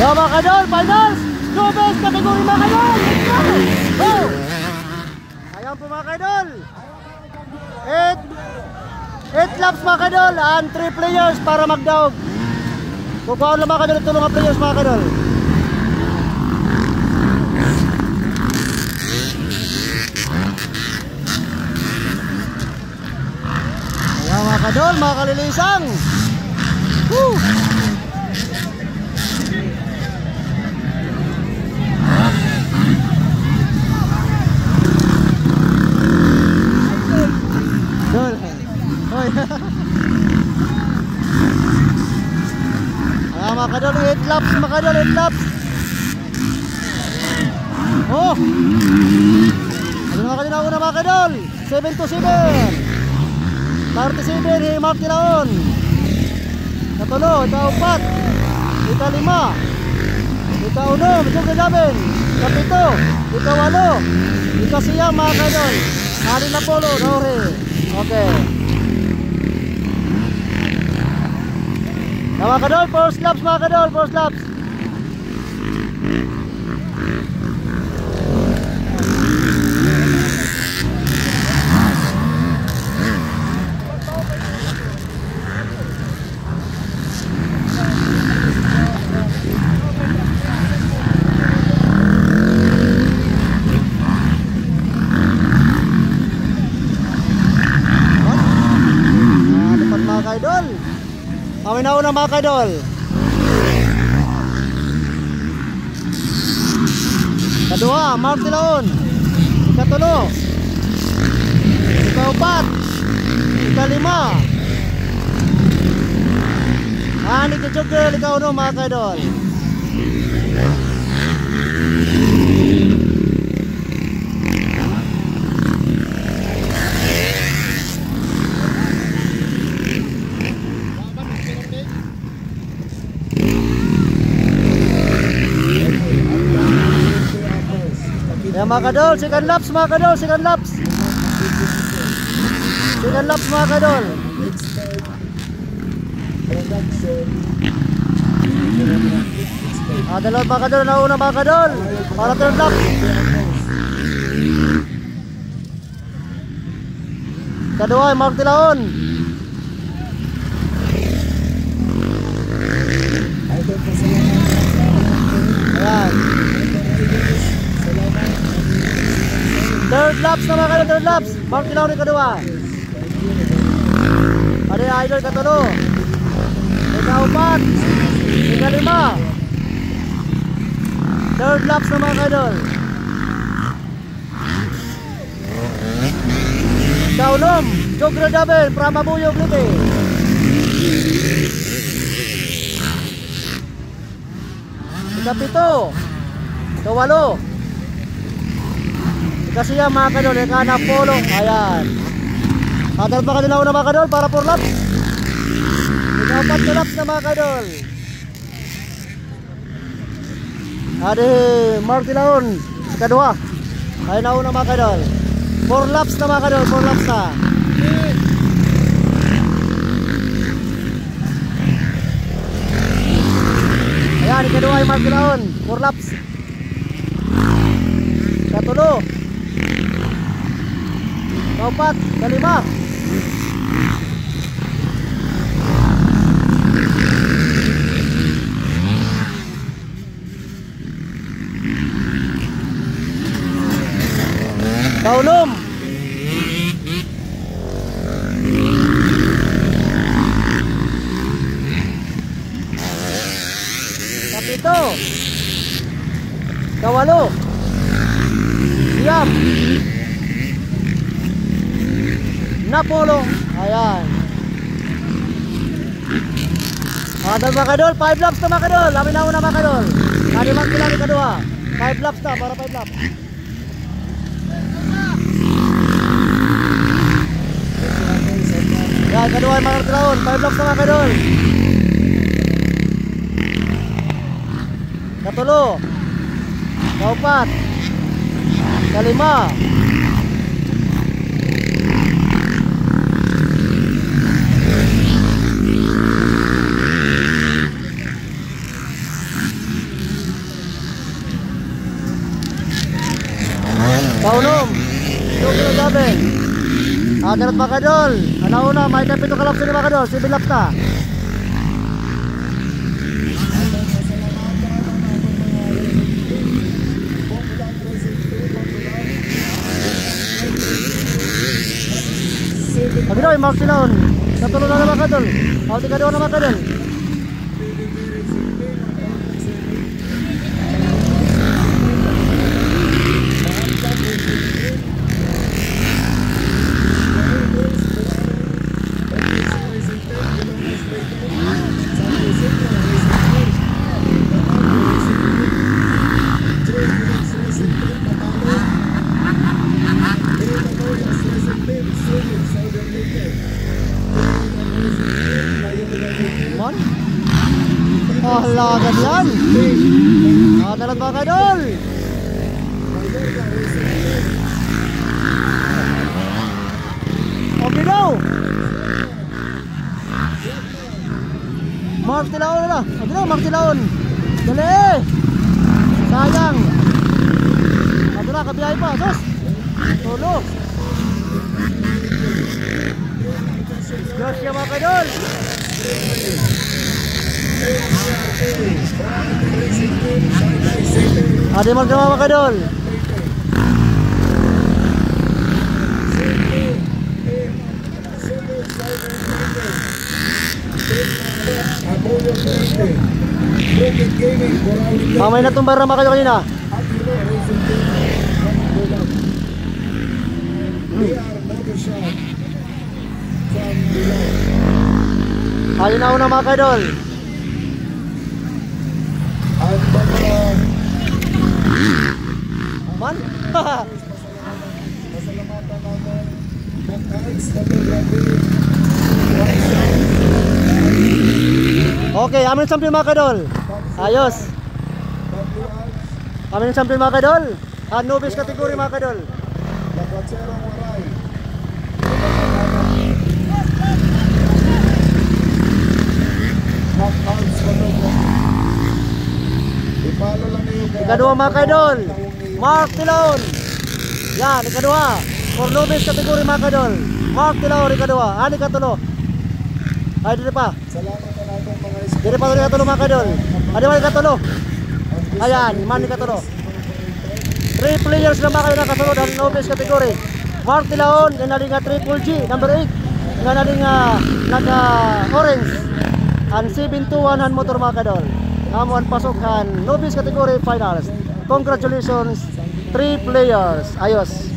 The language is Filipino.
Yo mga kadol, finals! Lubes kategori mga kadol! Let's go! Ayan po mga kadol! 8 laps mga kadol and 3 players para magdaog. Kukuhaan lang mga kadol, tulong ang players mga kadol. Ayan mga kadol, mga kalilisang. Woo! Mga kadol, 8 laps mga kadol, 8 laps. Oh! Ano mga kadol na mga kadol? 7 to 7 37, Mark Tilaon. Katulo, ika-4, ika-5, ika-1, medyo kagabin, ika-7, ika-8, ika-9 mga kadol. Halin na polo, Rory. Okay. Mga kadol, 4 laps mga kadol, 4 laps. Depan mga kadol. Kami na una mga kadol. Kedua, Mark Tilaon. Ikatulo, ika-4, ika-5. Ani ke-jogger, ika-1 mga kadol. Ya mga kadol, second laps mga kadol, second laps. Second laps mga kadol. Dalawat mga kadol, nauna mga kadol. Para third lap. Kedua ay Mark Tilaon. Ayan. Third laps na mga kadol, third laps. Mark Tilaon yung kedua. Ada yung idol katulo. Ika-4, ika-5. Third laps na mga kadol. Ika-6, jogger dabel, Pramabuyog liti. Ika-7, ika-8. Kasi yan mga kadol, ika-6 polo. Ayan. Hadal pa kanila una mga kadol para 4 laps. Ika-4 na laps na mga kadol. Adi Mark Tilaon, ika-2. Ay na una mga kadol. 4 laps na mga kadol, 4 laps na. Ayan, ika-2 ay Mark Tilaon, 4 laps. Katulo, ika-4, ika-5. Ika-6. Ika-7. Ika-8. Siyam. Napolo. Ayan. Hadal mga kadol, 5 laps na mga kadol. Lamin na una mga kadol. Kaliman kilang ika-2. 5 laps na, para 5 laps. Yan, ika-2 ay Mark Tilaon, 5 laps na mga kadol. Katulo, ika-4, ika-5. 7. Dalat mga kadol. Alauna, may kapito kalap sila mga kadol. 7 laps na. Paginoy, Mark Silon. Natulo na mga kadol. Auti ka doon na mga kadol. Oh, lagan yan. Dalat mga kadol. Okay daw. Mark Tilaon na. Okay daw, Mark Tilaon. Dali. Sayang. Ito na, kabiyay pa. Sus. Tulo. Diyos siya mga kadol. Adi mo mga kadol. Mamay na tumbar na mga kadol kanina. Halinaw na mga kadol. Man? Okay, amin champion mga kadol. Ayos. Amin champion mga kadol. Nobis kategori mga kadol. Ikadua mga kadol, Mark Tilaon. Yan, ikadua. For Nobis kategori mga kadol, Mark Tilaon ikadua. Ani katulo. Ay dito pa. Dito pa rin katulo mga kadol. Adi man katulo. Ayan, man katulo. 3 players na mga kayo nakasunod ang Nobis kategori. Mark Tilaon, yung naling Triple G, number 8. Yung naling naka-orange. And 721 motor mga kadol. Namuan pasukan Nobis kategori finals. Congratulations 3 players. Ayos.